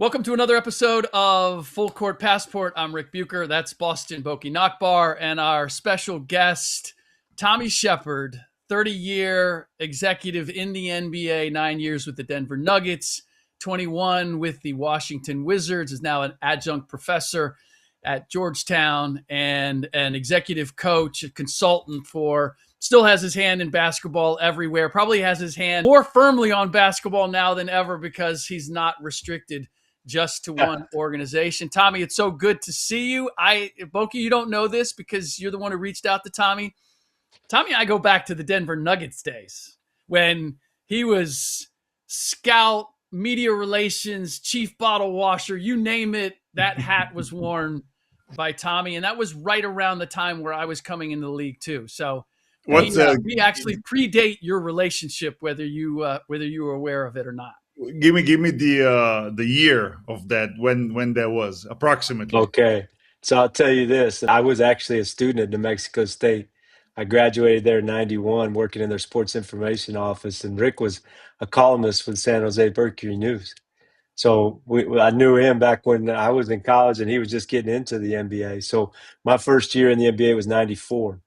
Welcome to another episode of Fullcourt Passport. I'm Rick Bucher. That's Bostjan, Nachbar, and our special guest, Tommy Sheppard, 30-year executive in the NBA, 9 years with the Denver Nuggets, 21 with the Washington Wizards, is now an adjunct professor at Georgetown and an executive coach, a consultant still has his hand in basketball everywhere, probably has his hand more firmly on basketball now than ever because he's not restricted just to one organization. Tommy, it's so good to see you. Boki, you don't know this because you're the one who reached out to Tommy. Tommy and I go back to the Denver Nuggets days when he was scout, media relations, chief bottle washer, you name it, that hat was worn by Tommy. And that was right around the time where I was coming into the league too. So we actually predate your relationship, whether you were aware of it or not. Give me the year of that when that was approximately. Okay, so I'll tell you this: I was actually a student at New Mexico State. I graduated there in '91, working in their sports information office, and Rick was a columnist for the San Jose Mercury News. So I knew him back when I was in college, and he was just getting into the NBA. So my first year in the NBA was '94,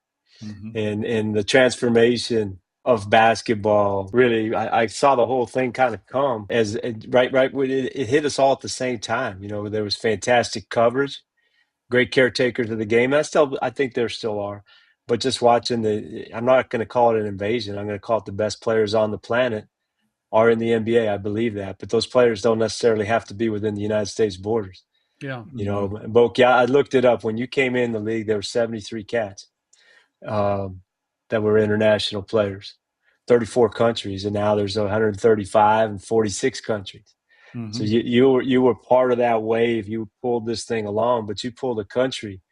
and the transformation of basketball, really, I saw the whole thing kind of come as right when it hit us all at the same time. You know, there was fantastic coverage, great caretakers of the game. I think there still are, but just watching I'm not going to call it an invasion. I'm going to call it the best players on the planet are in the NBA. I believe that, but those players don't necessarily have to be within the United States borders. Yeah, you know, Boki, I looked it up. When you came in the league, there were 73 cats that were international players, 34 countries, and now there's 135 in 46 countries. So you were part of that wave. You pulled this thing along, but you pulled a country,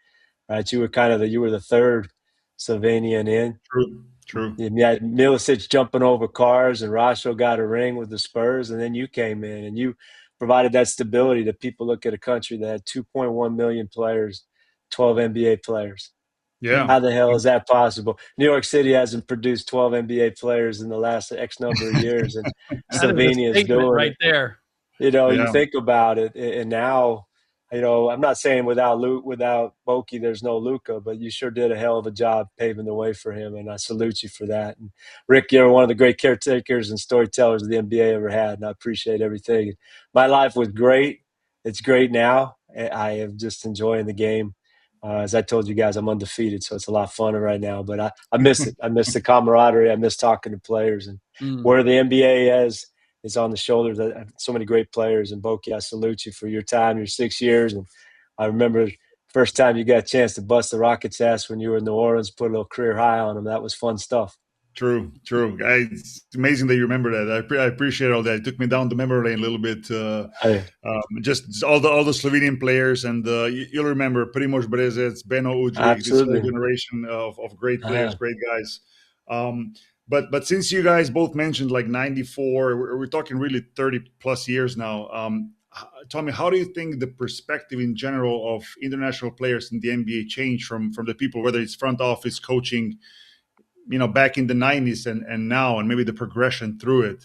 right? You were the third Slovenian in. True. You had Milicic jumping over cars, and Rasho got a ring with the Spurs, and then you came in and you provided that stability that people look at a country that had 2.1 million players, 12 NBA players. Yeah. How the hell is that possible? New York City hasn't produced 12 NBA players in the last X number of years, and Slovenia is doing right there. You know, you think about it, and now, you know, I'm not saying without Boki, there's no Luka, but you sure did a hell of a job paving the way for him, and I salute you for that. And Rick, you're one of the great caretakers and storytellers the NBA ever had, and I appreciate everything. My life was great. It's great now. I am just enjoying the game. As I told you guys, I'm undefeated, so it's a lot funner right now. But I miss it. I miss the camaraderie. I miss talking to players, and where the NBA is on the shoulders of so many great players. And Boki, I salute you for your time, your 6 years. And I remember the first time you got a chance to bust the Rockets' ass when you were in New Orleans, put a little career high on them. That was fun stuff. True. It's amazing that you remember that. I appreciate all that. It took me down the memory lane a little bit. Just all the Slovenian players, and you'll remember Primož Brezec, Beno Udrih, this whole generation of great players, great guys. But since you guys both mentioned like 94, we're talking really 30 plus years now. Tommy, how do you think the perspective in general of international players in the NBA changed from the people, whether it's front office, coaching, you know, back in the 90s and now, and maybe the progression through it?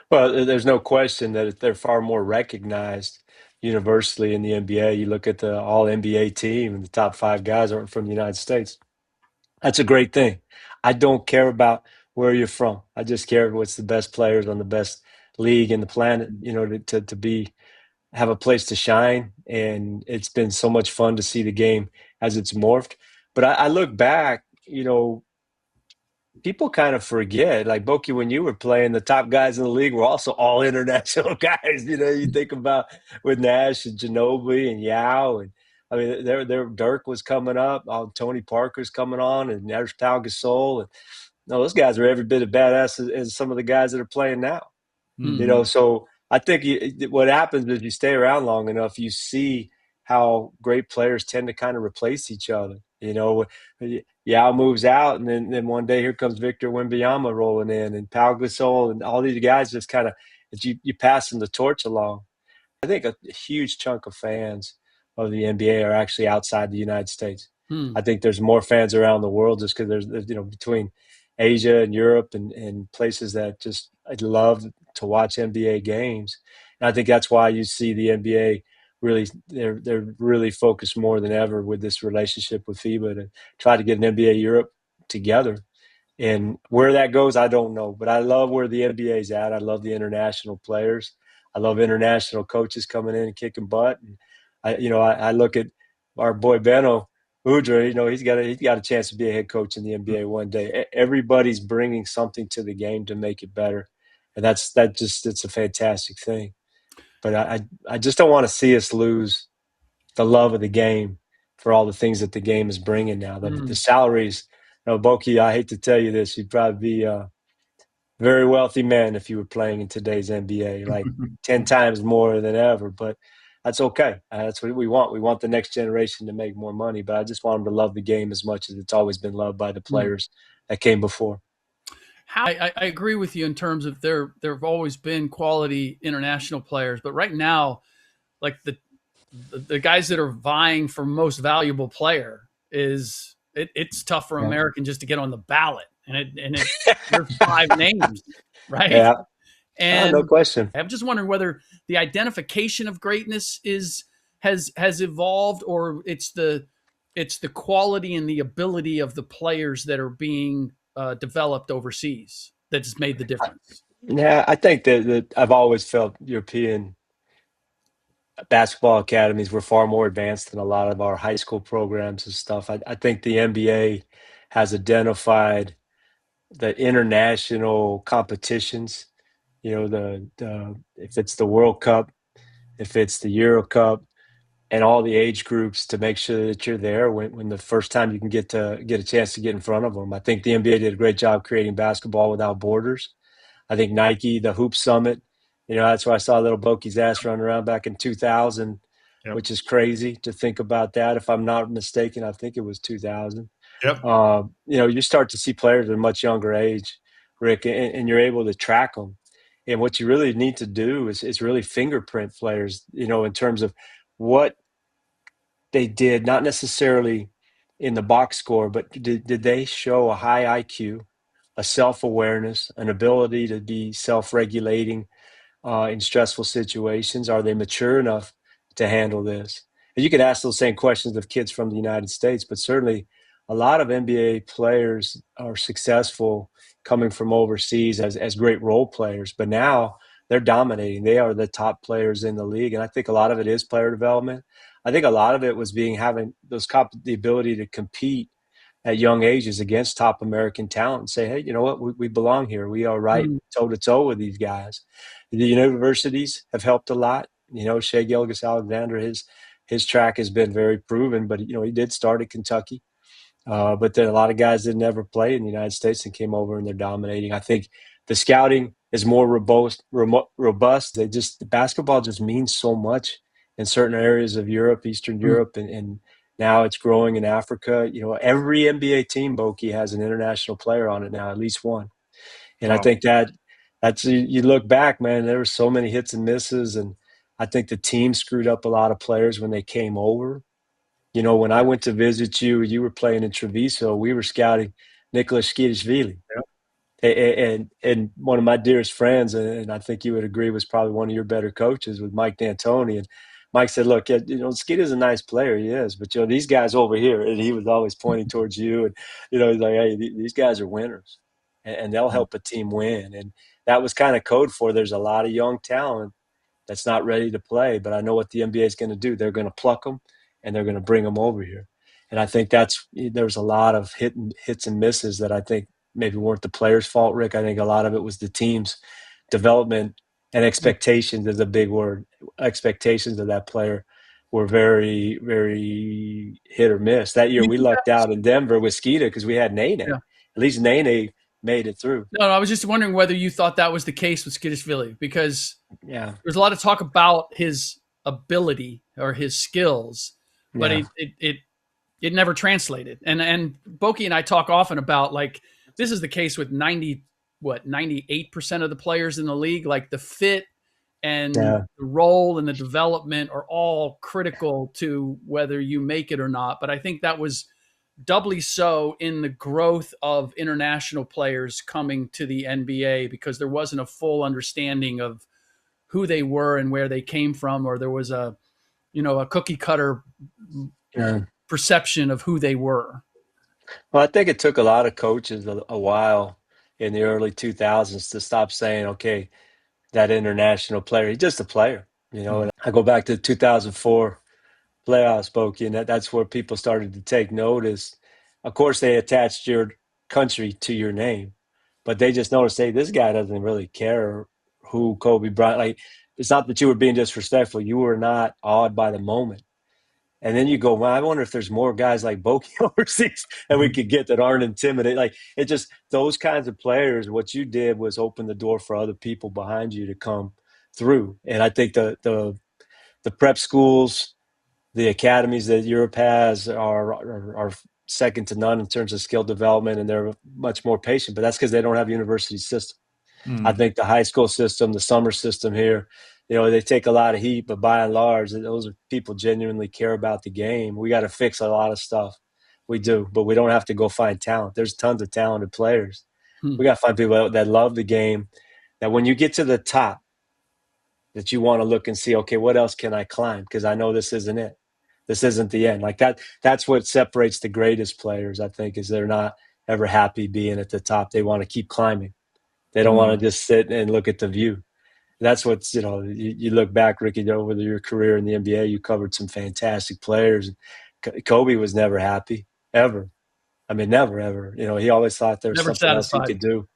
Well, there's no question that they're far more recognized universally in the NBA. You look at the all NBA team, and the top 5 guys aren't from the United States. That's a great thing. I don't care about where you're from. I just care what's the best players on the best league in the planet, you know, to have a place to shine. And it's been so much fun to see the game as it's morphed. But I look back, you know, people kind of forget, like Boki, when you were playing, the top guys in the league were also all international guys. You know, you think about with Nash and Ginobili and Yao, and I mean, their Dirk was coming up, Tony Parker's coming on, and there's Pau Gasol, and those guys are every bit as badass as some of the guys that are playing now. You know, so I think what happens is you stay around long enough, you see how great players tend to kind of replace each other. You know, Yao moves out, and then one day here comes Victor Wembanyama rolling in, and Pau Gasol, and all these guys just kind of, you passing the torch along. I think a huge chunk of fans of the NBA are actually outside the United States. I think there's more fans around the world just because there's, you know, between Asia and Europe and places that just love to watch NBA games. And I think that's why you see the NBA really they're really focused more than ever with this relationship with FIBA to try to get an NBA Europe together. And where that goes, I don't know. But I love where the NBA is at. I love the international players. I love international coaches coming in and kicking butt. And I look at our boy Benno Udra. He's got a chance to be a head coach in the NBA one day. Everybody's bringing something to the game to make it better, and it's a fantastic thing. But I just don't want to see us lose the love of the game for all the things that the game is bringing now. The salaries, Boki, I hate to tell you this, you'd probably be a very wealthy man if you were playing in today's NBA, like 10 times more than ever. But that's okay. That's what we want. We want the next generation to make more money, but I just want them to love the game as much as it's always been loved by the players that came before. I agree with you in terms of there have always been quality international players, but right now, like the guys that are vying for most valuable player it's tough for American just to get on the ballot, and there's 5 names, right? Yeah, and no question. I'm just wondering whether the identification of greatness has evolved, or it's the quality and the ability of the players that are being developed overseas that's made the difference. Yeah, I think that I've always felt European basketball academies were far more advanced than a lot of our high school programs and stuff. I think the NBA has identified the international competitions. The if it's the World Cup, if it's the Euro Cup, and all the age groups to make sure that you're there when the first time you can get a chance to get in front of them. I think the NBA did a great job creating basketball without borders. I think Nike, the Hoop Summit, that's where I saw little Boki's ass running around back in 2000, which is crazy to think about that. If I'm not mistaken, I think it was 2000. Yep. You start to see players at a much younger age, Rick, and you're able to track them. And what you really need to do is really fingerprint players, in terms of what they did, not necessarily in the box score, but did they show a high IQ, a self-awareness, an ability to be self-regulating in stressful situations? Are they mature enough to handle this? And you could ask those same questions of kids from the United States, but certainly a lot of NBA players are successful coming from overseas as great role players, but now they're dominating. They are the top players in the league. And I think a lot of it is player development. I think a lot of it was having the ability to compete at young ages against top American talent and say, hey, you know what, we belong here. We are right toe to toe with these guys. The universities have helped a lot. Shea Gilgeous-Alexander, his track has been very proven, but he did start at Kentucky. But then a lot of guys that never played in the United States and came over and they're dominating. I think the scouting is more robust. The basketball just means so much in certain areas of Europe, Eastern Europe, and now it's growing in Africa. Every NBA team, Boki, has an international player on it now, at least one. And I think that's you look back, man, there were so many hits and misses, and I think the team screwed up a lot of players when they came over. When I went to visit you, you were playing in Treviso. We were scouting Nicholas Skidishvili. And one of my dearest friends, and I think you would agree, was probably one of your better coaches, with Mike D'Antoni. And Mike said, look, Skid is a nice player. He is. But, these guys over here, and he was always pointing towards you. And, he's like, hey, these guys are winners, and they'll help a team win. And that was kind of code for there's a lot of young talent that's not ready to play. But I know what the NBA is going to do. They're going to pluck them, and they're going to bring them over here. And I think there's a lot of hits and misses that I think maybe weren't the players' fault, Rick. I think a lot of it was the team's development, and expectations is a big word. Expectations of that player were very, very hit or miss. That year we lucked out in Denver with Skeeta because we had Nene. Yeah. At least Nene made it through. No, I was just wondering whether you thought that was the case with Skidishvili, because there's a lot of talk about his ability or his skills, but it never translated. And Boki and I talk often about, like, this is the case with 98% of the players in the league. Like, the fit and the role and the development are all critical to whether you make it or not. But I think that was doubly so in the growth of international players coming to the NBA, because there wasn't a full understanding of who they were and where they came from, or there was a cookie cutter perception of who they were. Well, I think it took a lot of coaches a while in the early 2000s to stop saying, okay, that international player, he's just a player, And I go back to the 2004 playoffs, Bokey, and that's where people started to take notice. Of course, they attached your country to your name, but they just noticed, hey, this guy doesn't really care who Kobe Bryant. Like, it's not that you were being disrespectful; you were not awed by the moment. And then you go, well, I wonder if there's more guys like Bokey overseas that we could get that aren't intimidated. Like, it just, those kinds of players, what you did was open the door for other people behind you to come through. And I think the prep schools, the academies that Europe has are second to none in terms of skill development, and they're much more patient. But that's because they don't have a university system. I think the high school system, the summer system here, they take a lot of heat, but by and large, those are people genuinely care about the game. We got to fix a lot of stuff. We do, but we don't have to go find talent. There's tons of talented players. We got to find people that love the game, that when you get to the top, that you want to look and see, okay, what else can I climb? Because I know this isn't it. This isn't the end. Like that's what separates the greatest players, I think, is they're not ever happy being at the top. They want to keep climbing. They don't want to just sit and look at the view. That's what's, you look back, Ricky, over your career in the NBA, you covered some fantastic players. Kobe was never happy, ever. I mean, never, ever. He always thought there was Never something else he satisfied. could do.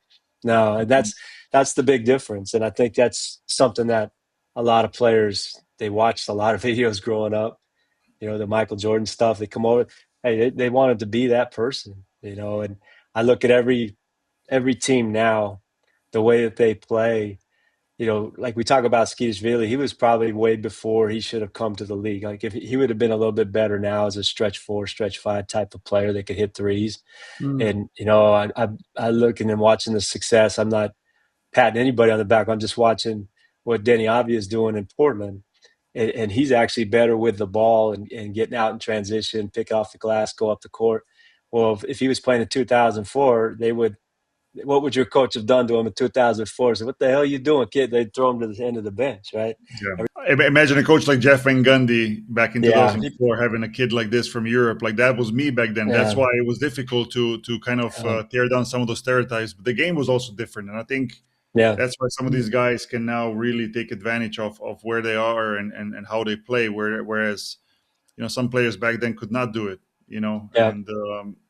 No, and that's the big difference. And I think that's something that a lot of players, they watched a lot of videos growing up, the Michael Jordan stuff. They come over, hey, they wanted to be that person, and I look at every team now, the way that they play, like we talk about Skeetishvili, he was probably way before he should have come to the league. Like if he would have been a little bit better now as a stretch 4, stretch 5 type of player that could hit threes. And, I look and watching the success. I'm not patting anybody on the back. I'm just watching what Denny Avdia is doing in Portland. And he's actually better with the ball and getting out in transition, pick off the glass, go up the court. Well, if he was playing in 2004, what would your coach have done to him in 2004? So what the hell are you doing, kid? They'd throw him to the end of the bench, right? Yeah. Imagine a coach like Jeff Van Gundy back in 2004 having a kid like this from Europe. Like that was me back then. That's why it was difficult to kind of tear down some of those stereotypes. But the game was also different. And I think that's why some of these guys can now really take advantage of where they are and how they play. Whereas, some players back then could not do it. And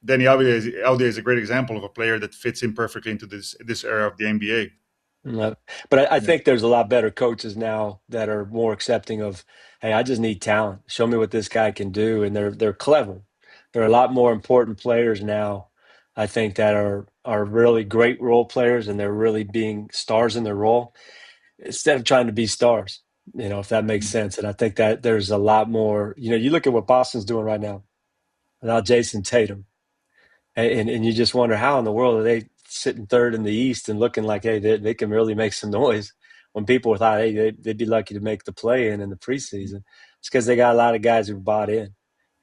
Denny Avdia is a great example of a player that fits in perfectly into this era of the NBA. But I think there's a lot better coaches now that are more accepting of, hey, I just need talent. Show me what this guy can do, and they're clever. There are a lot more important players now, I think, that are really great role players, and they're really being stars in their role instead of trying to be stars. If that makes sense. And I think that there's a lot more. You look at what Boston's doing right now without Jason Tatum. And you just wonder how in the world are they sitting third in the East and looking like, hey, they can really make some noise when people thought, hey, they'd be lucky to make the play-in in the preseason. It's because they got a lot of guys who bought in,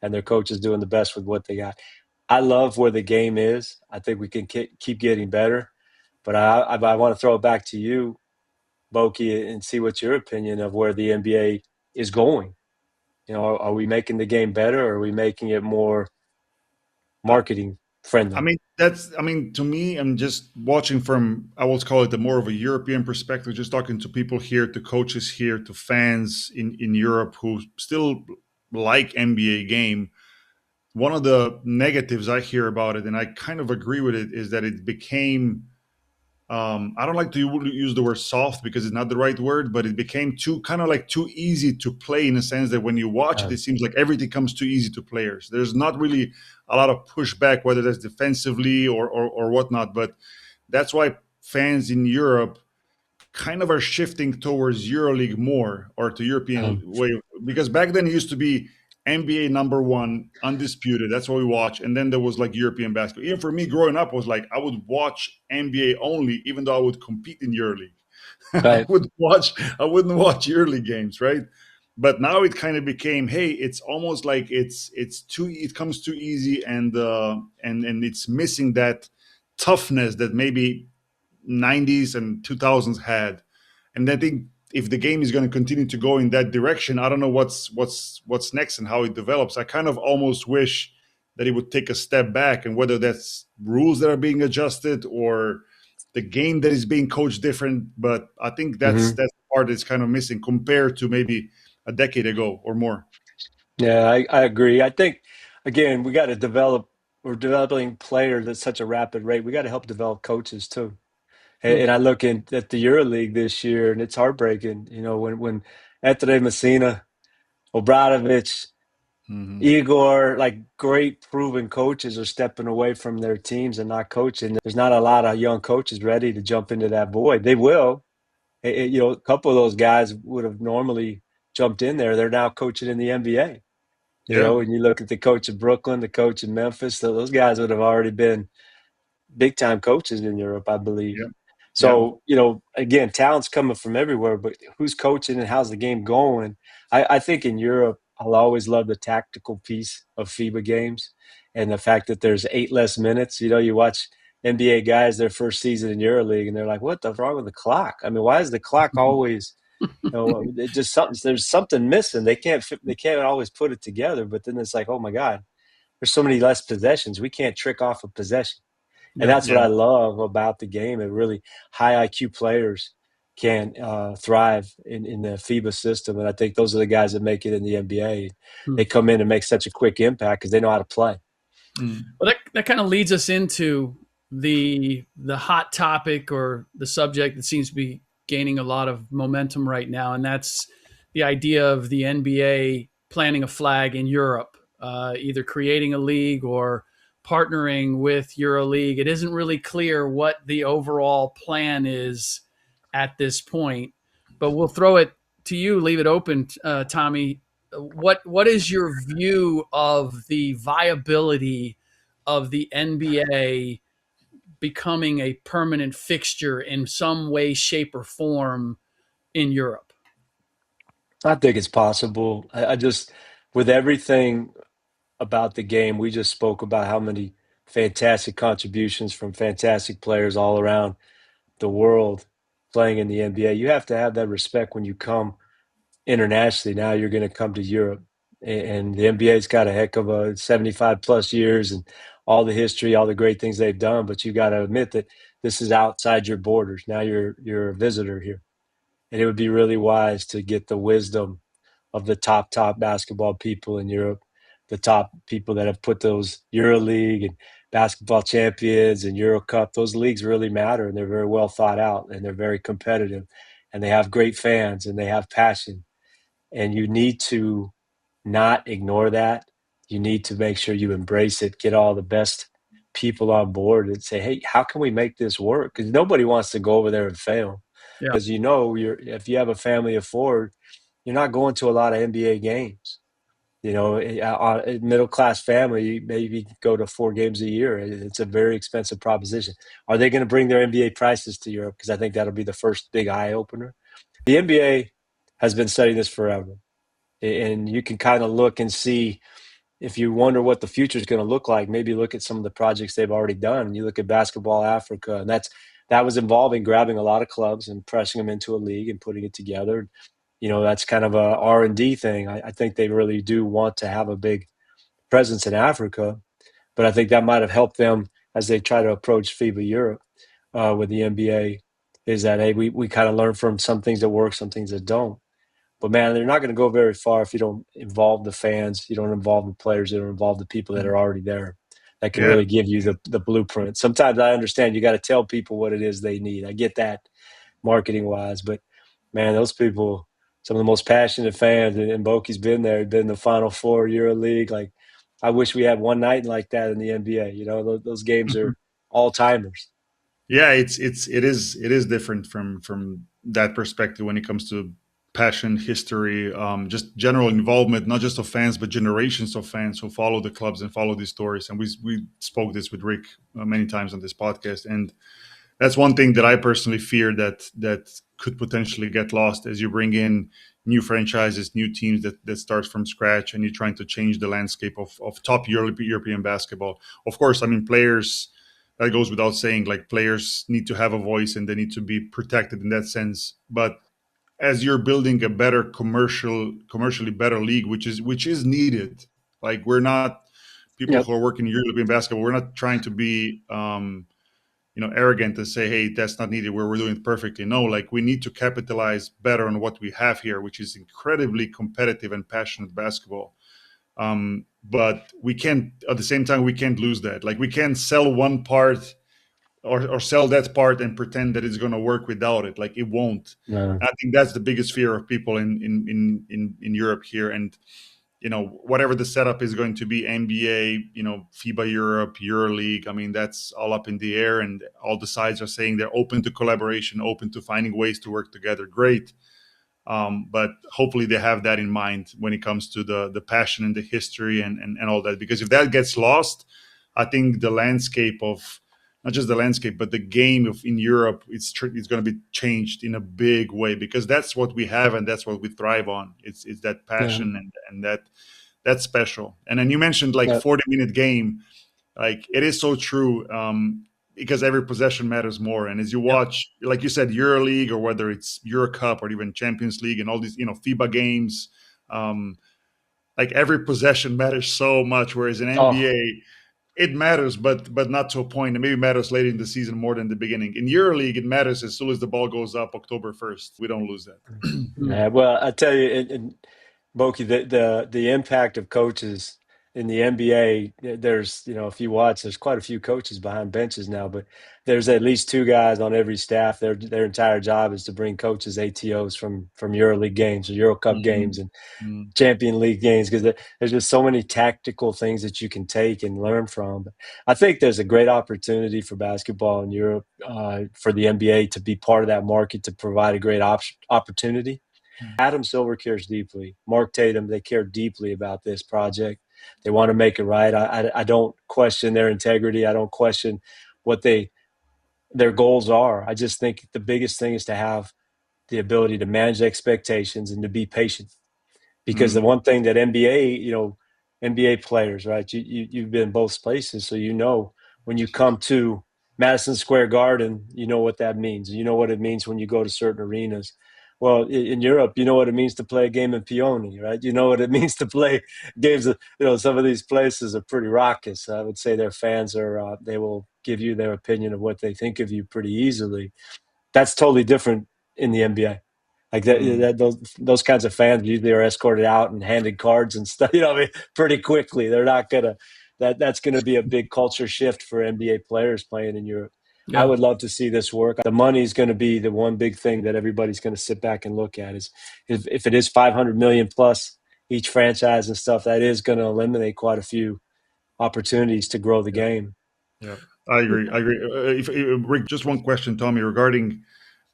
and their coach is doing the best with what they got. I love where the game is. I think we can keep getting better. But I want to throw it back to you, Boki, and see what's your opinion of where the NBA is going. Are we making the game better, or are we making it more marketing friendly? I mean, to me, I'm just watching from, I will call it more of a European perspective, just talking to people here, to coaches here, to fans in Europe who still like NBA game. One of the negatives I hear about it, and I kind of agree with it, is that it became, I don't like to use the word soft because it's not the right word, but it became too easy to play, in a sense that when you watch it, it seems like everything comes too easy to players. There's not really a lot of pushback, whether that's defensively or whatnot. But that's why fans in Europe kind of are shifting towards EuroLeague more, or to European way, because back then it used to be NBA number one, undisputed. That's what we watch. And then there was like European basketball. Even for me growing up, was like I would watch NBA only, even though I would compete in EuroLeague. Right. I wouldn't watch EuroLeague games, right? But now it kind of became, hey, it's almost like it comes too easy, and it's missing that toughness that maybe 90s and 2000s had. And I think if the game is going to continue to go in that direction, I don't know what's next and how it develops. I kind of almost wish that it would take a step back, and whether that's rules that are being adjusted or the game that is being coached different. But I think that's the part that's kind of missing compared to maybe a decade ago or more. Yeah, I agree. I think, again, we got to we're developing players at such a rapid rate. We got to help develop coaches too. And I look at the EuroLeague this year, and it's heartbreaking. You know, when Ettore Messina, Obradovic, Igor, like great proven coaches are stepping away from their teams and not coaching. There's not a lot of young coaches ready to jump into that void. They will. You know, a couple of those guys would have normally jumped in there. They're now coaching in the NBA. You know, when you look at the coach of Brooklyn, the coach in Memphis, those guys would have already been big time coaches in Europe, I believe. Yeah. So, you know, again, talent's coming from everywhere, but who's coaching and how's the game going? I think in Europe, I'll always love the tactical piece of FIBA games and the fact that there's 8 less minutes. You know, you watch NBA guys their first season in EuroLeague and they're like, what the wrong with the clock? I mean, why is the clock always, you know, it just there's something missing. They can't always put it together, but then it's like, oh my God, there's so many less possessions. We can't trick off a possession. And that's what I love about the game. It really high IQ players can thrive in the FIBA system. And I think those are the guys that make it in the NBA. They come in and make such a quick impact because they know how to play. Well, that kind of leads us into the hot topic, or the subject that seems to be gaining a lot of momentum right now, and that's the idea of the NBA planting a flag in Europe, either creating a league or partnering with EuroLeague. It isn't really clear what the overall plan is at this point, but we'll throw it to you, leave it open, Tommy. What is your view of the viability of the NBA becoming a permanent fixture in some way, shape, or form in Europe? I think it's possible. I just, with everything about the game, we just spoke about how many fantastic contributions from fantastic players all around the world playing in the NBA. You have to have that respect when you come internationally. Now you're going to come to Europe, and the NBA's got a heck of a 75 plus years and all the history, all the great things they've done. But you got to admit that this is outside your borders. Now you're a visitor here, and it would be really wise to get the wisdom of the top basketball people in Europe, the top people that have put those EuroLeague and basketball champions and Euro Cup. Those leagues really matter, and they're very well thought out, and they're very competitive, and they have great fans, and they have passion. And you need to not ignore that. You need to make sure you embrace it, get all the best people on board and say, hey, how can we make this work? Because nobody wants to go over there and fail. Because you know, if you have a family of 4, you're not going to a lot of NBA games. You know, a middle-class family, maybe go to 4 games a year. It's a very expensive proposition. Are they going to bring their NBA prices to Europe? Because I think that'll be the first big eye-opener. The NBA has been studying this forever. And you can kind of look and see, if you wonder what the future is going to look like, maybe look at some of the projects they've already done. You look at Basketball Africa, and that was involving grabbing a lot of clubs and pressing them into a league and putting it together. You know, that's kind of a R&D thing. I think they really do want to have a big presence in Africa, but I think that might have helped them as they try to approach FIBA Europe with the NBA, is that, hey, we kind of learn from some things that work, some things that don't. But, man, they're not going to go very far if you don't involve the fans, you don't involve the players, you don't involve the people that are already there. That can really give you the blueprint. Sometimes I understand you got to tell people what it is they need. I get that marketing-wise. But, man, those people, some of the most passionate fans, and Boki's been there, been in the Final Four, EuroLeague. Like, I wish we had one night like that in the NBA. You know, those games are all-timers. Yeah, it is different from that perspective when it comes to passion, history, just general involvement, not just of fans, but generations of fans who follow the clubs and follow these stories. And we spoke this with Rick many times on this podcast. And that's one thing that I personally fear that could potentially get lost as you bring in new franchises, new teams that starts from scratch, and you're trying to change the landscape of top European basketball. Of course, I mean, players, that goes without saying, like players need to have a voice and they need to be protected in that sense. But as you're building a better commercially better league, which is needed, like we're not people who are working in European basketball, we're not trying to be arrogant and say, hey, that's not needed, we're doing it perfectly. No, like we need to capitalize better on what we have here, which is incredibly competitive and passionate basketball. But we can't, at the same time, we can't lose that. Like we can't sell one part or sell that part and pretend that it's going to work without it. Like it won't. No. I think that's the biggest fear of people in Europe here. And whatever the setup is going to be, NBA, FIBA Europe, EuroLeague, I mean, that's all up in the air, and all the sides are saying they're open to collaboration, open to finding ways to work together. Great. But hopefully they have that in mind when it comes to the passion and the history and all that. Because if that gets lost, I think the landscape of, not just the landscape, but the game in Europe, it's going to be changed in a big way, because that's what we have and that's what we thrive on. It's that passion and that's special. And then you mentioned 40-minute game, like it is so true, because every possession matters more. And as you watch, like you said, EuroLeague, or whether it's Euro Cup or even Champions League and all these FIBA games, like every possession matters so much. Whereas in NBA, it matters, but not to a point. It maybe matters later in the season more than the beginning. In EuroLeague, it matters as soon as the ball goes up October 1st. We don't lose that. Yeah, well, I tell you, Boki, the impact of coaches in the NBA, there's, if you watch, there's quite a few coaches behind benches now, but there's at least two guys on every staff. Their entire job is to bring coaches ATOs from EuroLeague games or Euro Cup games and Champion League games, because there's just so many tactical things that you can take and learn from. But I think there's a great opportunity for basketball in Europe, for the NBA to be part of that market, to provide a great opportunity. Adam Silver cares deeply. Mark Tatum, they care deeply about this project. They want to make it right. I don't question their integrity. I don't question what their goals are. I just think the biggest thing is to have the ability to manage expectations and to be patient. Because the one thing that NBA players, right? You've been both places, so when you come to Madison Square Garden, you know what that means. You know what it means when you go to certain arenas. Well, in Europe, you know what it means to play a game in Peony, right? You know what it means to play games. Some of these places are pretty raucous. I would say their fans they will give you their opinion of what they think of you pretty easily. That's totally different in the NBA. Like those kinds of fans usually are escorted out and handed cards and stuff. Pretty quickly. They're not gonna. That's going to be a big culture shift for NBA players playing in Europe. Yeah. I would love to see this work. The money is going to be the one big thing that everybody's going to sit back and look at. Is if it is $500 million plus each franchise and stuff, that is going to eliminate quite a few opportunities to grow the game. Yeah, I agree. Rick, just one question, Tommy, regarding.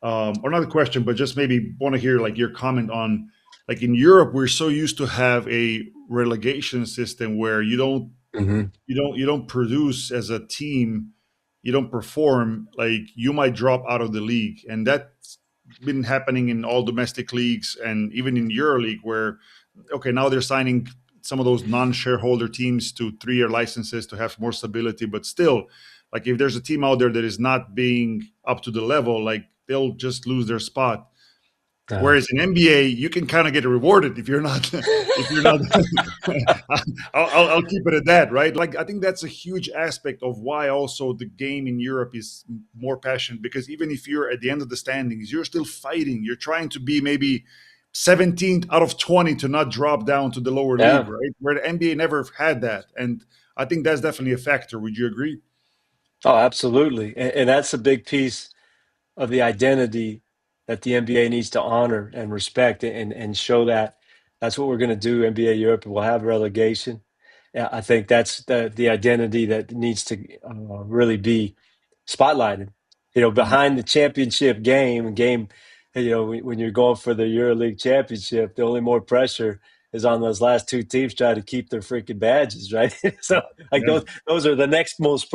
Or not a question, but just maybe want to hear your comment on, in Europe, we're so used to have a relegation system where you don't produce as a team, you don't perform, you might drop out of the league, and that's been happening in all domestic leagues and even in EuroLeague, where now they're signing some of those non-shareholder teams to 3-year licenses to have more stability, but still, if there's a team out there that is not being up to the level, they'll just lose their spot. Whereas in NBA, you can kind of get rewarded if you're not. I'll keep it at that, right? I think that's a huge aspect of why also the game in Europe is more passionate, because even if you're at the end of the standings, you're still fighting. You're trying to be maybe 17th out of 20 to not drop down to the lower league, right? Where the NBA never had that, and I think that's definitely a factor. Would you agree? Oh, absolutely, and that's a big piece of the identity that the NBA needs to honor and respect and show that that's what we're going to do. NBA Europe will have relegation. Yeah, I think that's the identity that needs to really be spotlighted. Behind the championship game, when you're going for the EuroLeague championship, the only more pressure is on those last two teams trying to keep their freaking badges, right? So those are the next most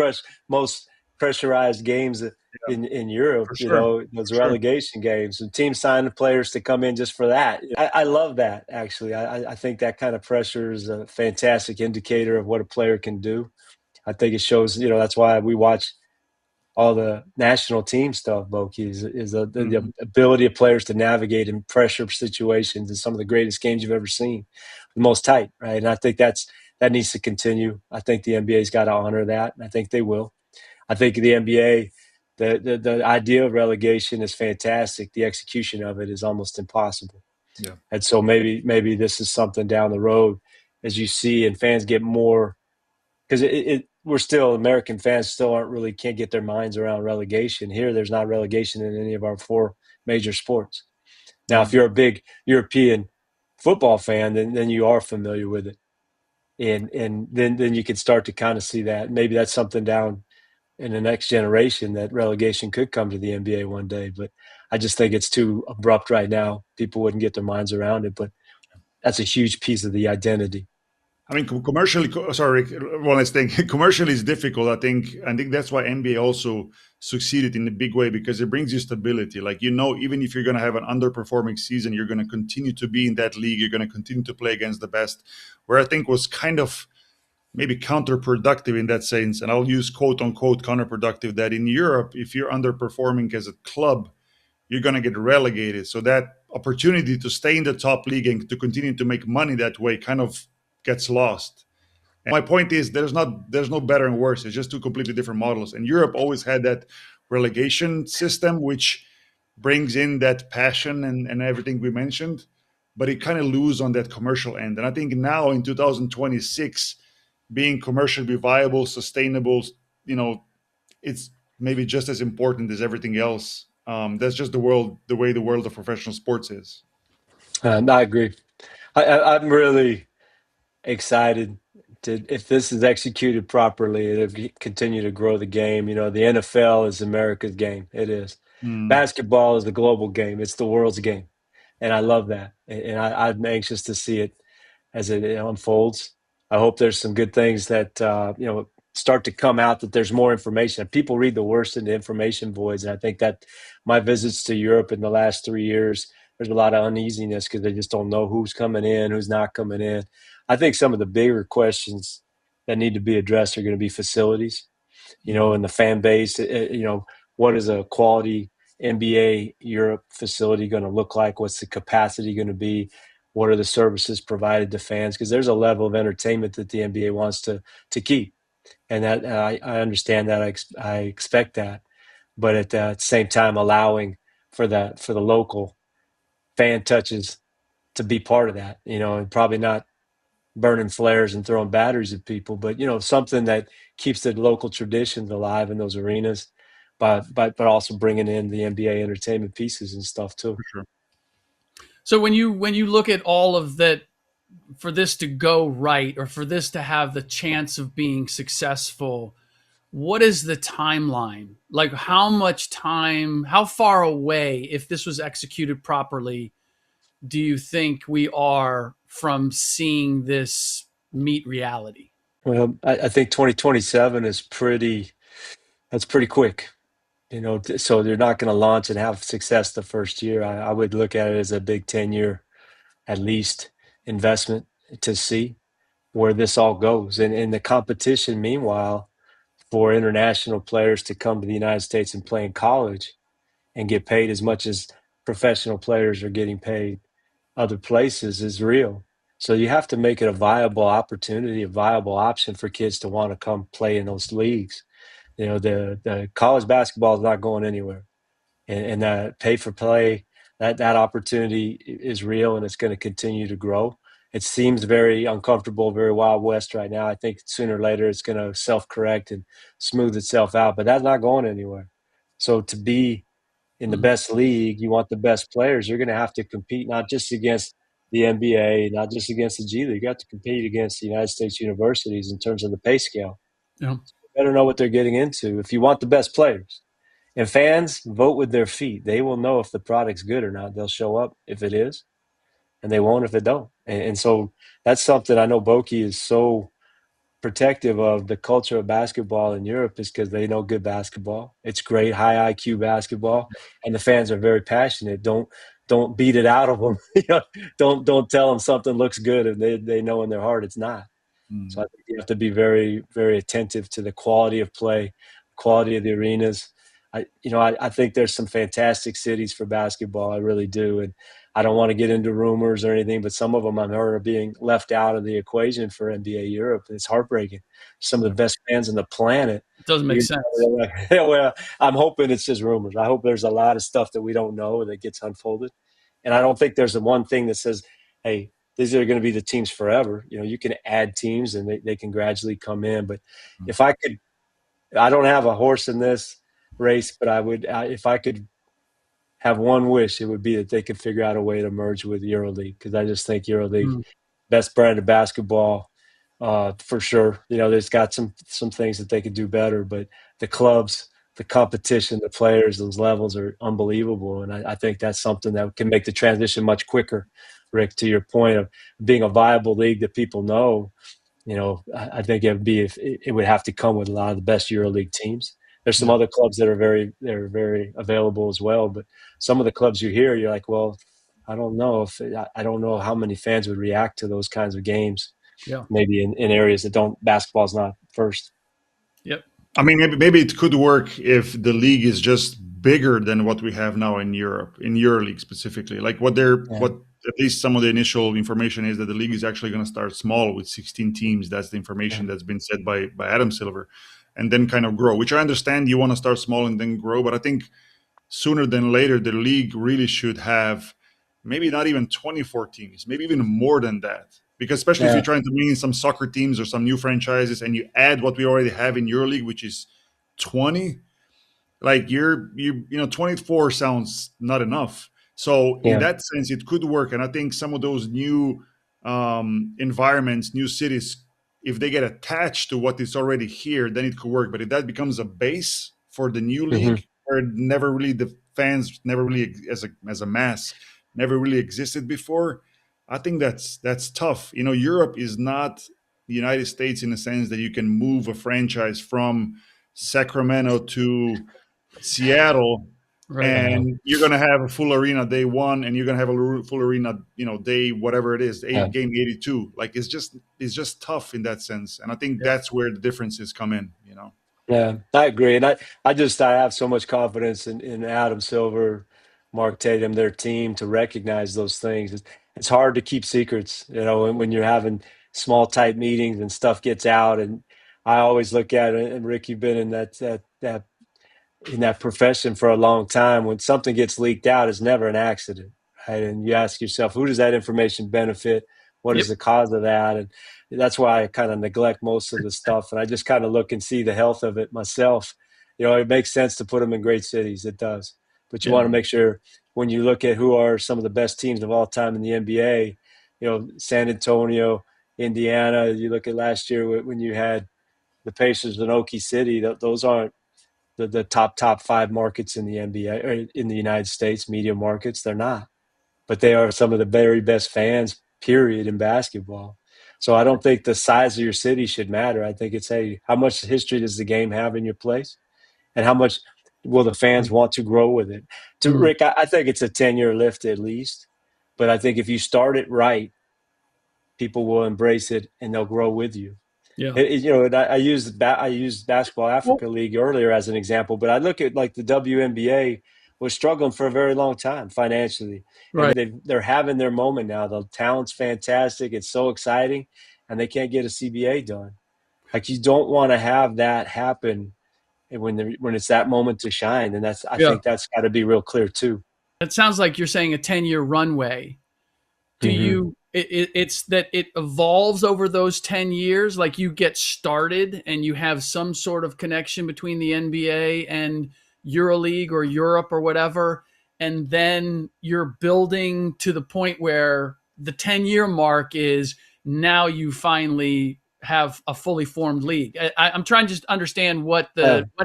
pressurized games in Europe, for sure. those For sure. relegation games, and teams signing players to come in just for that. I love that, actually. I think that kind of pressure is a fantastic indicator of what a player can do. I think it shows, that's why we watch all the national team stuff, Boki, is the ability of players to navigate in pressure situations in some of the greatest games you've ever seen, the most tight, right? And I think that needs to continue. I think the NBA's got to honor that, and I think they will. I think the NBA, the idea of relegation is fantastic. The execution of it is almost impossible. Yeah. And so maybe this is something down the road as you see and fans get more, because we're still, American fans still can't get their minds around relegation. Here, there's not relegation in any of our 4 major sports. Now, if you're a big European football fan, then you are familiar with it. And then you can start to kind of see that. Maybe that's something down in the next generation, that relegation could come to the NBA one day. But I just think it's too abrupt right now. People wouldn't get their minds around it. But that's a huge piece of the identity. I mean, commercially, sorry, one last thing. Commercially is difficult. I think that's why NBA also succeeded in a big way, because it brings you stability. Like, even if you're going to have an underperforming season, you're going to continue to be in that league. You're going to continue to play against the best. Where I think was kind of maybe counterproductive in that sense, and I'll use quote unquote counterproductive, that in Europe, if you're underperforming as a club, you're going to get relegated. So that opportunity to stay in the top league and to continue to make money that way kind of gets lost. And my point is, there's no better and worse. It's just 2 completely different models. And Europe always had that relegation system, which brings in that passion and everything we mentioned, but it kind of lose on that commercial end. And I think now in 2026, being commercially viable, sustainable, it's maybe just as important as everything else. That's just the way the world of professional sports is. I agree. I'm really excited if this is executed properly, it'll continue to grow the game. The NFL is America's game. It is. Basketball is the global game. It's the world's game. And I love that. And I'm anxious to see it as it unfolds. I hope there's some good things that, start to come out, that there's more information. People read the worst in the information voids. And I think that my visits to Europe in the last 3 years, there's a lot of uneasiness because they just don't know who's coming in, who's not coming in. I think some of the bigger questions that need to be addressed are going to be facilities, and the fan base. What is a quality NBA Europe facility going to look like? What's the capacity going to be? What are the services provided to fans? Because there's a level of entertainment that the NBA wants to keep, and that I understand that. I expect that, but at the same time, allowing for the local fan touches to be part of that, and probably not burning flares and throwing batteries at people, but something that keeps the local traditions alive in those arenas, but also bringing in the NBA entertainment pieces and stuff too. For sure. So when you look at all of that, for this to go right, or for this to have the chance of being successful, what is the timeline? Like, how much time, how far away, if this was executed properly, do you think we are from seeing this meet reality? Well, I think 2027 is that's pretty quick. So they're not going to launch and have success the first year. I would look at it as a big 10-year, at least, investment to see where this all goes. And the competition, meanwhile, for international players to come to the United States and play in college and get paid as much as professional players are getting paid other places is real. So you have to make it a viable opportunity, a viable option for kids to want to come play in those leagues. The college basketball is not going anywhere, and that pay for play, that opportunity is real, and it's going to continue to grow. It seems very uncomfortable, very Wild West right now. I think sooner or later it's going to self-correct and smooth itself out, but that's not going anywhere. So to be in the best league, you want the best players. You're going to have to compete not just against the NBA, not just against the G League. You have to compete against the United States universities in terms of the pay scale. Yeah. You better know what they're getting into if you want the best players. And fans vote with their feet. They will know if the product's good or not. They'll show up if it is, and they won't if it don't. And so that's something I know Boki is so protective of the culture of basketball in Europe is because they know good basketball. It's great, high IQ basketball, and the fans are very passionate. Don't beat it out of them. Don't tell them something looks good and they know in their heart it's not. So I think you have to be very, very attentive to the quality of play, quality of the arenas. I think there's some fantastic cities for basketball. I really do. And I don't want to get into rumors or anything, but some of them I've heard are being left out of the equation for NBA Europe. It's heartbreaking. Some of the best fans on the planet. It doesn't make sense. Well, I'm hoping it's just rumors. I hope there's a lot of stuff that we don't know that gets unfolded. And I don't think there's the one thing that says, hey, these are going to be the teams forever. You can add teams and they can gradually come in. But if I could, I don't have a horse in this race, but if I could have one wish, it would be that they could figure out a way to merge with EuroLeague, because I just think EuroLeague, best brand of basketball, for sure. There's got some things that they could do better, but the clubs, the competition, the players, those levels are unbelievable. And I think that's something that can make the transition much quicker. Rick, to your point of being a viable league that people know, I think it would have to come with a lot of the best EuroLeague teams. There's some other clubs that are very available as well, but some of the clubs you hear, you're like, well, I don't know how many fans would react to those kinds of games. Yeah, maybe in areas that basketball's not first. Yep. I mean, maybe it could work if the league is just bigger than what we have now in Europe, in EuroLeague specifically. Like what at least some of the initial information is that the league is actually going to start small with 16 teams. That's the information that's been said by Adam Silver, and then kind of grow. Which I understand you want to start small and then grow, but I think sooner than later the league really should have maybe not even 24 teams, maybe even more than that. Because especially if you're trying to bring in some soccer teams or some new franchises and you add what we already have in EuroLeague, which is 20, like 24 sounds not enough. So in that sense, it could work. And I think some of those new environments, new cities, if they get attached to what is already here, then it could work. But if that becomes a base for the new league, where the fans never really as a mass never really existed before, I think that's tough. Europe is not the United States in the sense that you can move a franchise from Sacramento to Seattle, and you're going to have a full arena day one, and you're going to have a full arena, day whatever it is, game 82. Like it's just tough in that sense, and I think that's where the differences come in. Yeah, I agree, and I have so much confidence in Adam Silver, Mark Tatum, their team, to recognize those things. It's hard to keep secrets, when you're having small type meetings and stuff gets out. And I always look at it, and Rick, you've been in that profession for a long time. When something gets leaked out, it's never an accident, right? And you ask yourself, who does that information benefit? What is the cause of that? And that's why I kind of neglect most of the stuff, and I just kind of look and see the health of it myself. It makes sense to put them in great cities. It does. But you want to make sure, when you look at who are some of the best teams of all time in the NBA, San Antonio, Indiana, you look at last year when you had the Pacers in Okie City, those aren't the top five markets in the NBA or in the United States, media markets. They're not. But they are some of the very best fans, period, in basketball. So I don't think the size of your city should matter. I think it's, hey, how much history does the game have in your place? And how much will the fans want to grow with it? To Rick, I think it's a 10-year lift at least. But I think if you start it right, people will embrace it and they'll grow with you. Yeah. I used Basketball Africa League earlier as an example, but I look at like the WNBA was struggling for a very long time financially. Right. And they're having their moment now. The talent's fantastic. It's so exciting, and they can't get a CBA done. Like, you don't want to have that happen when it's that moment to shine. And I think that's got to be real clear too. It sounds like you're saying a 10-year runway. It's that it evolves over those 10 years, like you get started and you have some sort of connection between the NBA and EuroLeague or Europe or whatever, and then you're building to the point where the 10-year mark is now you finally have a fully formed league. I'm trying to just understand what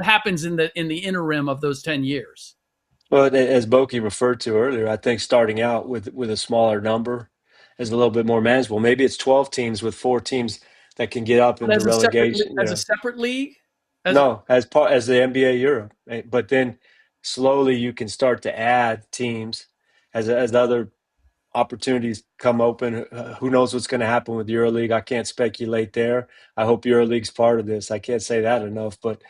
happens in the interim of those 10 years. Well, as Boki referred to earlier, I think starting out with a smaller number is a little bit more manageable. Maybe it's 12 teams with 4 teams that can get up into As a separate relegation. as a separate league. No, as the NBA Europe, but then slowly you can start to add teams as other opportunities come open. Who knows what's going to happen with EuroLeague? I can't speculate there. I hope EuroLeague's part of this. I can't say that enough, but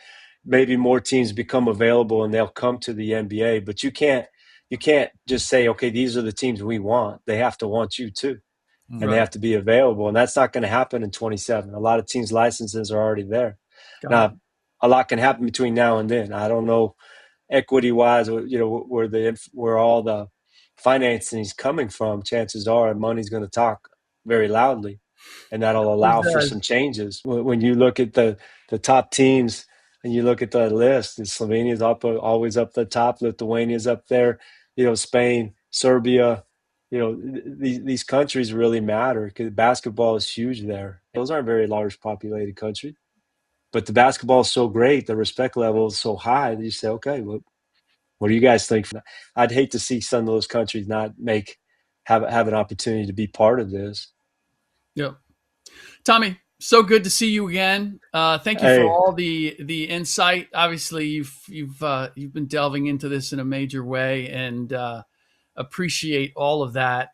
maybe more teams become available and they'll come to the NBA. But you can't just say, okay, these are the teams we want. They have to want you too, and they have to be available, and that's not going to happen in 27. A lot of teams' licenses are already there. Now, a lot can happen between now and then. I don't know equity-wise, where all the financing is coming from. Chances are money's going to talk very loudly, and that'll allow for some changes. When you look at the top teams and you look at the list, Slovenia's always up the top. Lithuania's up there. Spain, Serbia. These countries really matter because basketball is huge there. Those aren't very large populated countries. But the basketball is so great, the respect level is so high that you say, okay, well, what do you guys think? I'd hate to see some of those countries not have an opportunity to be part of this. Yep. Tommy, so good to see you again. Thank you for all the insight. Obviously, you've been delving into this in a major way, and appreciate all of that.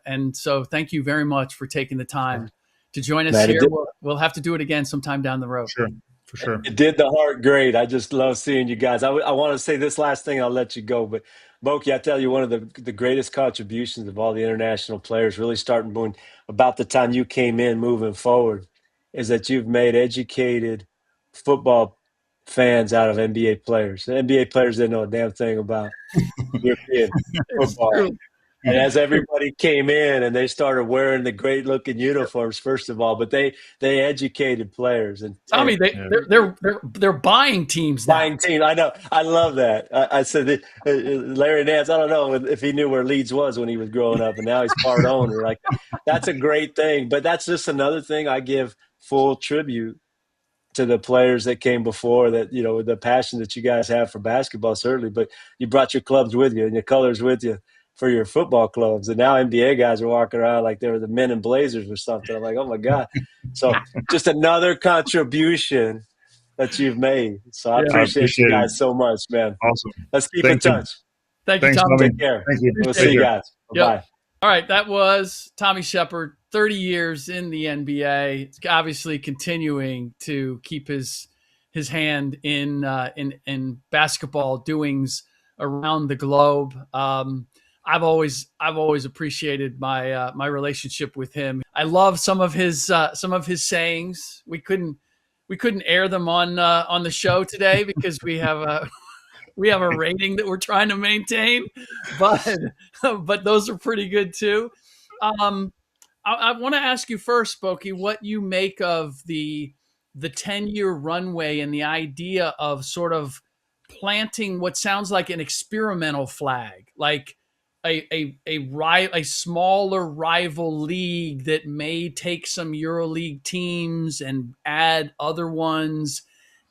And so, thank you very much for taking the time to join us here. We'll have to do it again sometime down the road. Sure. For sure. It did the heart great. I just love seeing you guys. I want to say this last thing, I'll let you go. But, Boki, I tell you, one of the greatest contributions of all the international players, really starting when about the time you came in moving forward, is that you've made educated football fans out of NBA players. The NBA players didn't know a damn thing about European football. And as everybody came in and they started wearing the great looking uniforms, first of all, but they educated players. And Tommy, they're buying teams now. Buying teams, I know. I love that. I said that, Larry Nance. I don't know if he knew where Leeds was when he was growing up, and now he's part owner. Like, that's a great thing. But that's just another thing. I give full tribute to the players that came before. That, the passion that you guys have for basketball, certainly. But you brought your clubs with you and your colors with you for your football clubs. And now NBA guys are walking around like they were the men in blazers or something. I'm like, oh my God. So just another contribution that you've made. So I appreciate you guys so much, man. Awesome. Let's keep in touch. Thank you, Tommy. Take care. Thank you. We'll see you guys. Bye. Yep. All right. That was Tommy Sheppard, 30 years in the NBA. It's obviously continuing to keep his hand in basketball doings around the globe. I've always appreciated my relationship with him. I love some of his sayings. We couldn't air them on the show today because we have a rating that we're trying to maintain, but those are pretty good too. I want to ask you first, Boki, what you make of the 10-year runway and the idea of sort of planting what sounds like an experimental flag, like a smaller rival league that may take some EuroLeague teams and add other ones,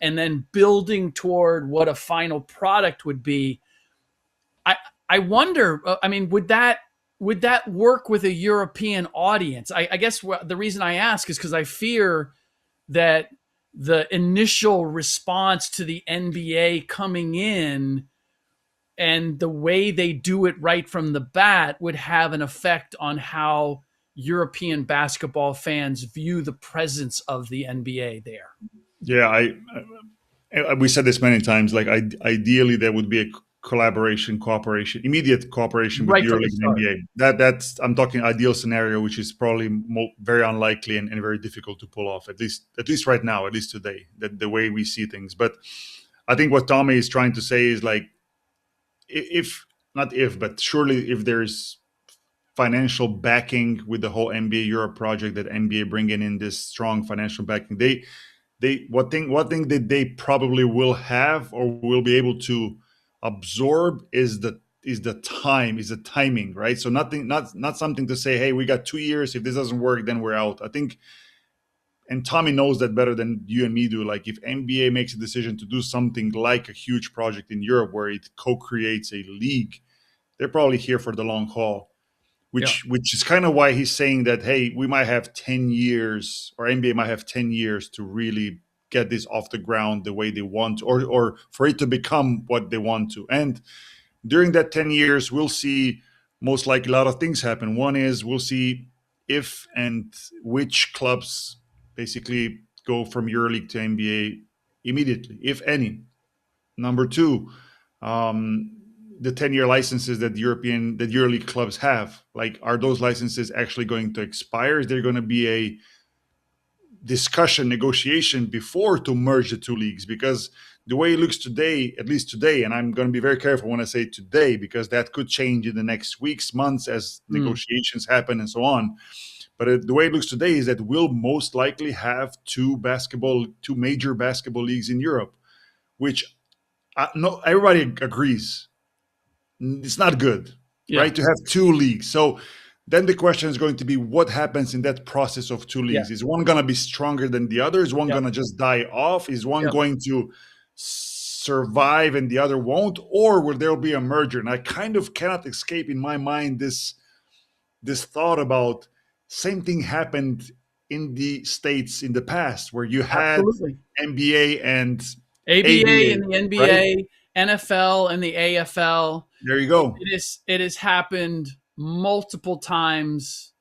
and then building toward what a final product would be. I wonder, would that work with a European audience? I guess the reason I ask is because I fear that the initial response to the NBA coming in and the way they do it right from the bat would have an effect on how European basketball fans view the presence of the NBA there. Yeah, we said this many times. Like, ideally, there would be a cooperation, immediate cooperation with EuroLeague and NBA. That's I'm talking ideal scenario, which is probably very unlikely and very difficult to pull off. At least right now, at least today, the way we see things. But I think what Tommy is trying to say is, like, but surely if there's financial backing with the whole NBA Europe project, that NBA bringing in this strong financial backing, one thing that they probably will have or will be able to absorb is the timing, right? So not something to say, hey, we got 2 years. If this doesn't work, then we're out. I think, and Tommy knows that better than you and me do. Like, if NBA makes a decision to do something like a huge project in Europe where it co-creates a league, they're probably here for the long haul. which is kind of why he's saying that, hey, we might have 10 years, or NBA might have 10 years to really get this off the ground the way they want, or for it to become what they want to. And during that 10 years, we'll see most likely a lot of things happen. One is we'll see if and which clubs basically go from EuroLeague to NBA immediately, if any. Number two, the 10-year licenses that EuroLeague clubs have, like, are those licenses actually going to expire? Is there going to be a discussion, negotiation before to merge the two leagues? Because the way it looks today, at least today, and I'm going to be very careful when I say today, because that could change in the next weeks, months, as negotiations happen and so on. But the way it looks today is that we'll most likely have two major basketball leagues in Europe, which no, everybody agrees it's not good, right? To have two leagues. So then the question is going to be, what happens in that process of two leagues? Is one going to be stronger than the other? Is one going to just die off? Is one going to survive and the other won't? Or will there be a merger? And I kind of cannot escape in my mind this thought about, same thing happened in the States in the past, where you had NBA and ABA and the NBA, right? NFL and the AFL. There you go. It has happened multiple times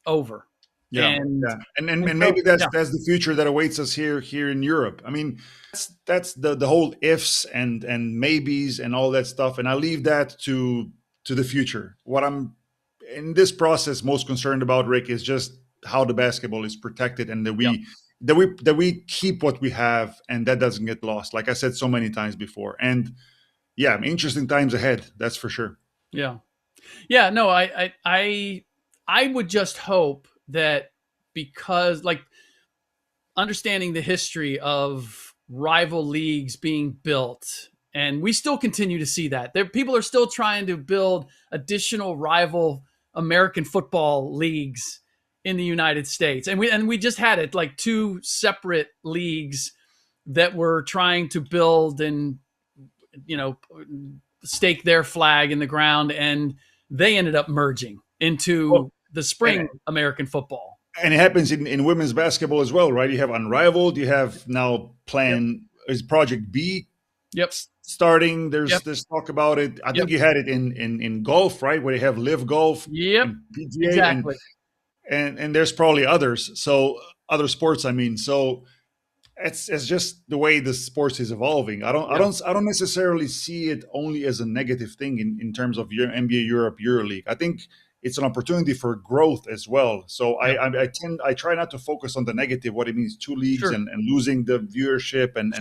over. And maybe that's the future that awaits us here in Europe. I mean, that's the whole ifs and maybes and all that stuff, and I leave that to the future. What I'm in this process most concerned about, Rick, is just how the basketball is protected, and that we keep what we have, and that doesn't get lost, like I said so many times before. And interesting times ahead, that's for sure. No, I would just hope that, because, like, understanding the history of rival leagues being built, and we still continue to see that people are still trying to build additional rival American football leagues in the United States. And we just had it, like, two separate leagues that were trying to build and, stake their flag in the ground, and they ended up merging into the spring American football. And it happens in women's basketball as well, right? You have Unrivaled, you have now is Project B starting. There's talk about it. I think you had it in golf, right? Where you have Live Golf. PGA, exactly. And there's probably others. So other sports, I mean. So it's just the way the sports is evolving. I don't necessarily see it only as a negative thing in terms of your NBA Europe, EuroLeague. I think it's an opportunity for growth as well. So I try not to focus on the negative, what it means, two leagues and losing the viewership and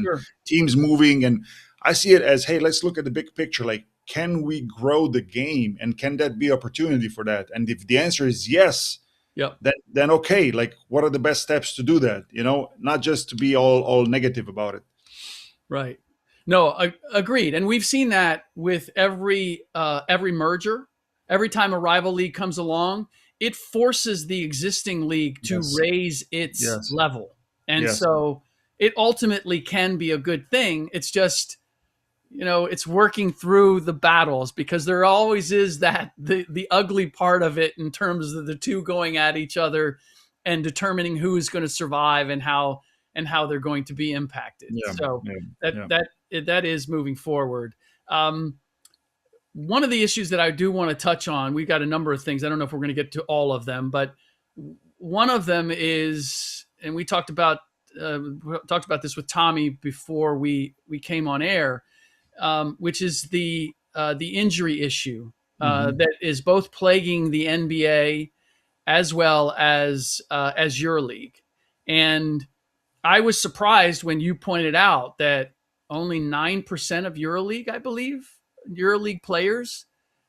teams moving. And I see it as, hey, let's look at the big picture. Like, can we grow the game, and can that be opportunity for that? And if the answer is yes, then okay, like, what are the best steps to do that? Not just to be all negative about it. Right. No, agreed. And we've seen that with every merger. Every time a rival league comes along, it forces the existing league to raise its level. And so it ultimately can be a good thing. It's just, it's working through the battles, because there always is that the ugly part of it, in terms of the two going at each other and determining who is going to survive and how they're going to be impacted. That is moving forward. One of the issues that I do want to touch on, we've got a number of things. I don't know if we're going to get to all of them, but one of them is, and we talked about this with Tommy before we came on air, which is the injury issue that is both plaguing the NBA as well as EuroLeague. And I was surprised when you pointed out that only 9% of EuroLeague, I believe, EuroLeague players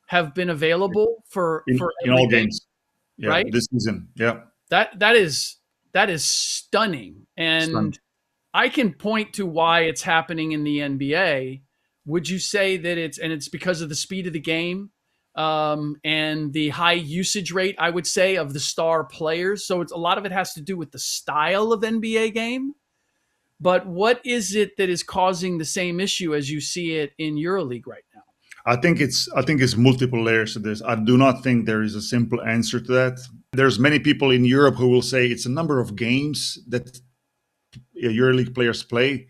have been available for all games, right? This season, that is stunning, and I can point to why it's happening in the NBA. Would you say that it's because of the speed of the game and the high usage rate, I would say, of the star players? So a lot of it has to do with the style of NBA game. But what is it that is causing the same issue as you see it in EuroLeague right now? I think it's multiple layers to this. I do not think there is a simple answer to that. There's many people in Europe who will say it's a number of games that EuroLeague players play.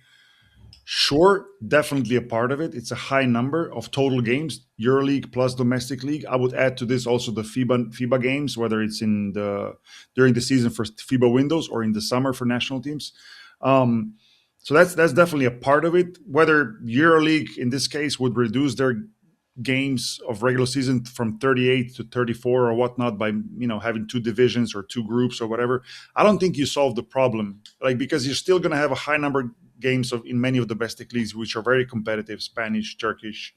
Sure, definitely a part of it. It's a high number of total games, EuroLeague plus domestic league. I would add to this also the FIBA games, whether it's during the season for FIBA windows or in the summer for national teams. So that's definitely a part of it. Whether EuroLeague in this case would reduce their games of regular season from 38 to 34 or whatnot by having two divisions or two groups or whatever, I don't think you solve the problem, because you're still going to have a high number of games in many of the domestic leagues, which are very competitive: Spanish, Turkish,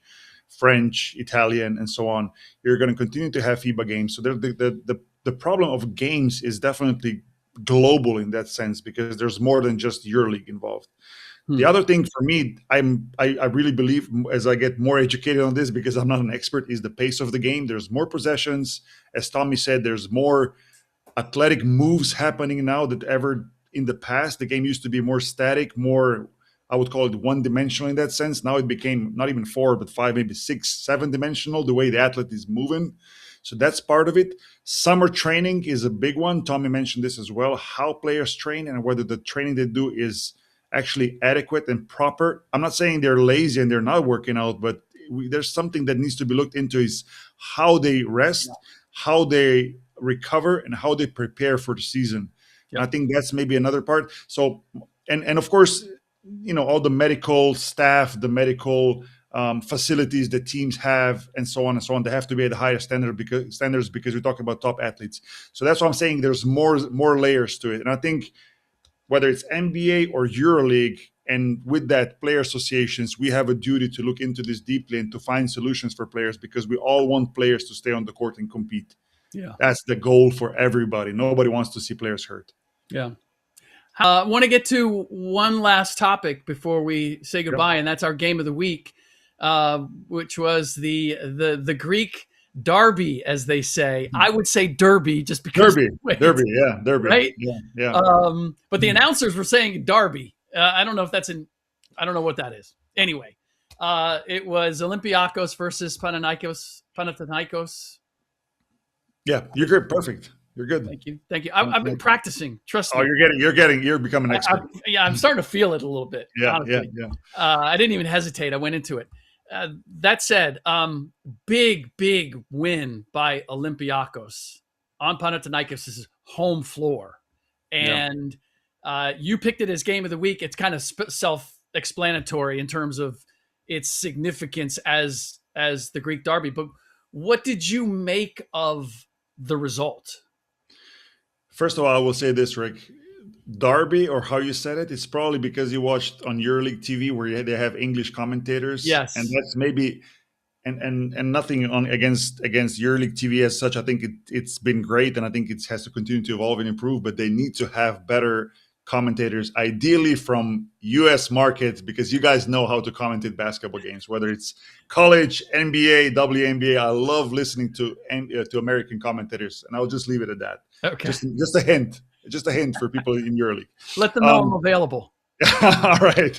French, Italian, and so on. You're going to continue to have FIBA games. So the problem of games is definitely global in that sense, because there's more than just EuroLeague involved. The other thing for me, I really believe, as I get more educated on this, because I'm not an expert, is the pace of the game. There's more possessions. As Tommy said, there's more athletic moves happening now than ever in the past. The game used to be more static, more, I would call it one-dimensional in that sense. Now it became not even 4, but 5, maybe 6, 7-dimensional, the way the athlete is moving. So that's part of it. Summer training is a big one. Tommy mentioned this as well, how players train and whether the training they do is actually adequate and proper. I'm not saying they're lazy and they're not working out, but there's something that needs to be looked into, is how they rest, how they recover, and how they prepare for the season. Yep. I think that's maybe another part. So, and of course, all the medical staff, the medical facilities that teams have, and so on and so on, they have to be at the highest standards because we talk about top athletes. So that's why I'm saying there's more layers to it. And I think whether it's NBA or EuroLeague, and with that, player associations, we have a duty to look into this deeply and to find solutions for players, because we all want players to stay on the court and compete. Yeah, that's the goal for everybody. Nobody wants to see players hurt. Yeah. I want to get to one last topic before we say goodbye, and that's our game of the week, which was the Greek derby, as they say. I would say derby just because derby, right? Yeah. But the announcers were saying derby. I don't know if I don't know what that is. Anyway, it was Olympiacos versus Panathinaikos. Yeah, you're good. Perfect. You're good. Thank you. I've been practicing. Trust me. You're becoming an expert. I'm starting to feel it a little bit. Yeah. I didn't even hesitate. I went into it. That said, big win by Olympiacos on Panathinaikos' home floor. And you picked it as game of the week. It's kind of self-explanatory in terms of its significance as the Greek derby. But what did you make of the result? First of all, I will say this, Rick. Derby, or how you said it, it's probably because you watched on EuroLeague TV where they have English commentators. Yes. And that's maybe, and nothing against EuroLeague TV as such. I think it's been great, and I think it has to continue to evolve and improve, but they need to have better commentators, ideally from US markets, because you guys know how to commentate basketball games, whether it's college, NBA, WNBA. I love listening to American commentators, and I'll just leave it at that. Okay. Just a hint. Just a hint for people in EuroLeague. Let them know I'm available. All right.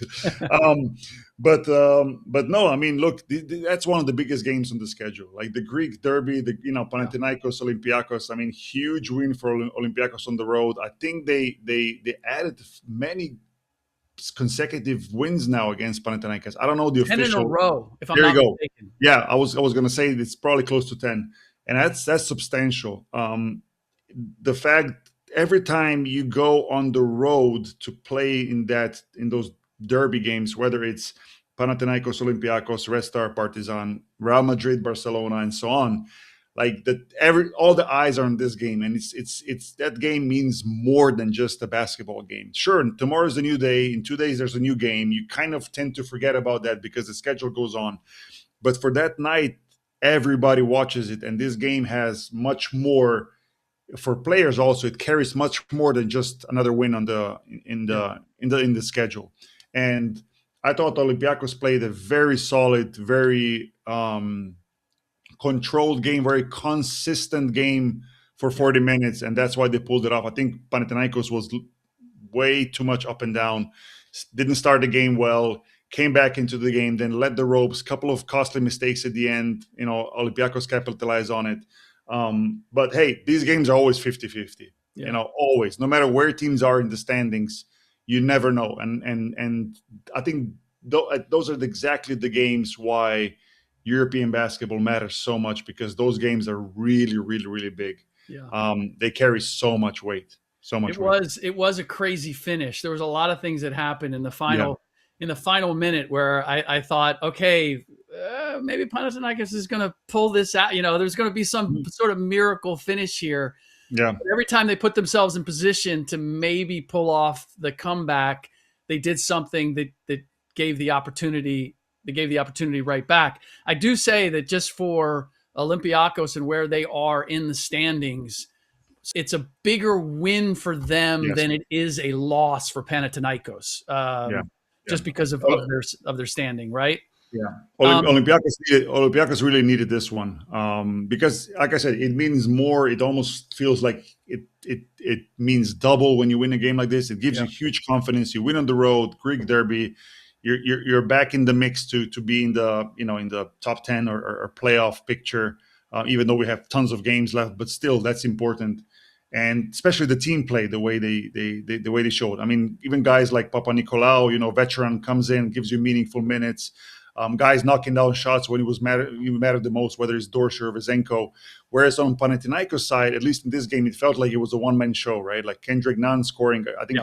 But no, I mean, look, that's one of the biggest games on the schedule. Like the Greek derby, Panathinaikos, Olympiacos. I mean, huge win for Olympiacos on the road. I think they added many consecutive wins now against Panathinaikos. I don't know the 10 official. 10 in a row, if I'm there not you go. mistaken. Yeah, I was going to say it's probably close to 10. And that's substantial. The fact every time you go on the road to play in those derby games, whether it's Panathinaikos, Olympiacos, Red Star, Partizan, Real Madrid, Barcelona, and so on, like that, all the eyes are on this game, and it's that game means more than just a basketball game. Sure, tomorrow's a new day. In 2 days, there's a new game. You kind of tend to forget about that because the schedule goes on. But for that night, everybody watches it, and this game has much more. For players also, it carries much more than just another win in the schedule. And I thought Olympiacos played a very solid, very controlled game, very consistent game for 40 minutes, and that's why they pulled it off. I think Panathinaikos was way too much up and down, didn't start the game well, came back into the game, then led the ropes, couple of costly mistakes at the end. Olympiacos capitalized on it. But hey, these games are always 50-50. Yeah. Always, no matter where teams are in the standings, you never know. And I think those are exactly the games why European basketball matters so much, because those games are really, really, really big. Yeah. They carry so much weight. So much weight. It was a crazy finish. There was a lot of things that happened in the final minute where I thought, okay, maybe Panathinaikos is going to pull this out. There's going to be some sort of miracle finish here. Yeah. But every time they put themselves in position to maybe pull off the comeback, they did something that gave the opportunity. They gave the opportunity right back. I do say that just for Olympiacos and where they are in the standings, it's a bigger win for them than it is a loss for Panathinaikos. Just because of their standing, right? Yeah, Olympiacos really needed this one, because, like I said, it means more. It almost feels like it means double when you win a game like this. It gives you huge confidence. You win on the road, Greek derby. You're back in the mix to be in the top 10 or playoff picture. Even though we have tons of games left, but still that's important. And especially the team play, the way they showed. I mean, even guys like Papa Nicolau, veteran, comes in, gives you meaningful minutes. Guys knocking down shots when it mattered the most, whether it's Dorsher or Vezenko. Whereas on Panathinaikos side, at least in this game, it felt like it was a one-man show, right? Like Kendrick Nunn scoring, I think,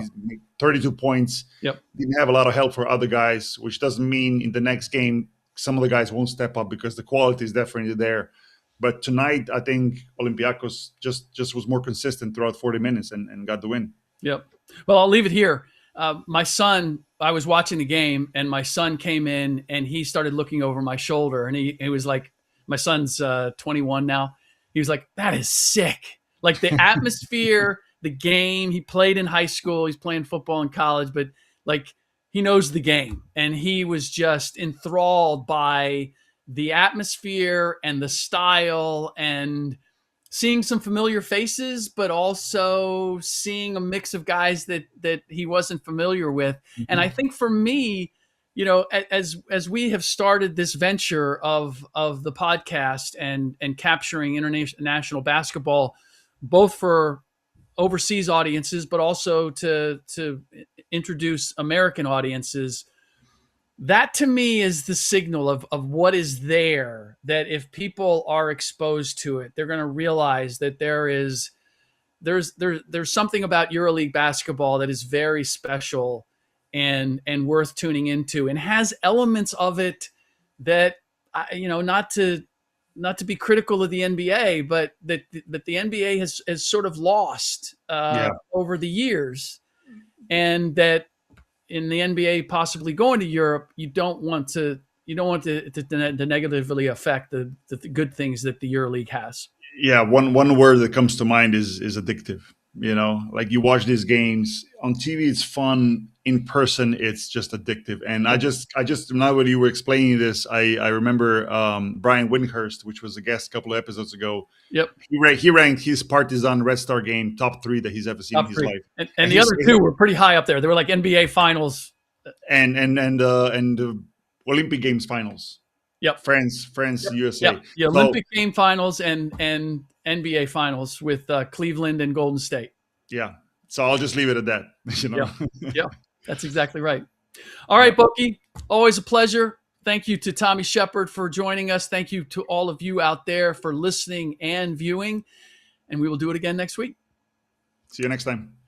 32 points. Yep. Didn't have a lot of help for other guys, which doesn't mean in the next game some of the guys won't step up, because the quality is definitely there. But tonight, I think Olympiacos just was more consistent throughout 40 minutes and got the win. Yep. Well, I'll leave it here. My son, I was watching the game, and my son came in and he started looking over my shoulder, and he was like, my son's 21 now. He was like, that is sick. Like the atmosphere, the game. He played in high school. He's playing football in college, but like he knows the game, and he was just enthralled by the atmosphere and the style, and seeing some familiar faces, but also seeing a mix of guys that he wasn't familiar with. Mm-hmm. And I think for me, as we have started this venture of the podcast and capturing international basketball, both for overseas audiences, but also to introduce American audiences, that to me is the signal of what is there, that if people are exposed to it, they're going to realize that there's something about EuroLeague basketball that is very special and worth tuning into, and has elements of it that, not to be critical of the NBA, but that the NBA has sort of lost over the years, and that in the NBA possibly going to Europe, you don't want to negatively affect the good things that the EuroLeague has. Yeah, one word that comes to mind is addictive. Like you watch these games on TV, it's fun. In person, it's just addictive. And I just now when you were explaining this, I remember Brian Windhurst, which was a guest a couple of episodes ago. Yep, he ranked his Partizan Red Star game top 3 that he's ever seen in his life. And the other two were pretty high up there. They were like NBA finals and Olympic Games finals. Yep, France, yep. USA. Yep. Yeah, Olympic game finals and NBA finals with Cleveland and Golden State. Yeah. So I'll just leave it at that. Yeah, that's exactly right. All right, Boki, always a pleasure. Thank you to Tommy Sheppard for joining us. Thank you to all of you out there for listening and viewing. And we will do it again next week. See you next time.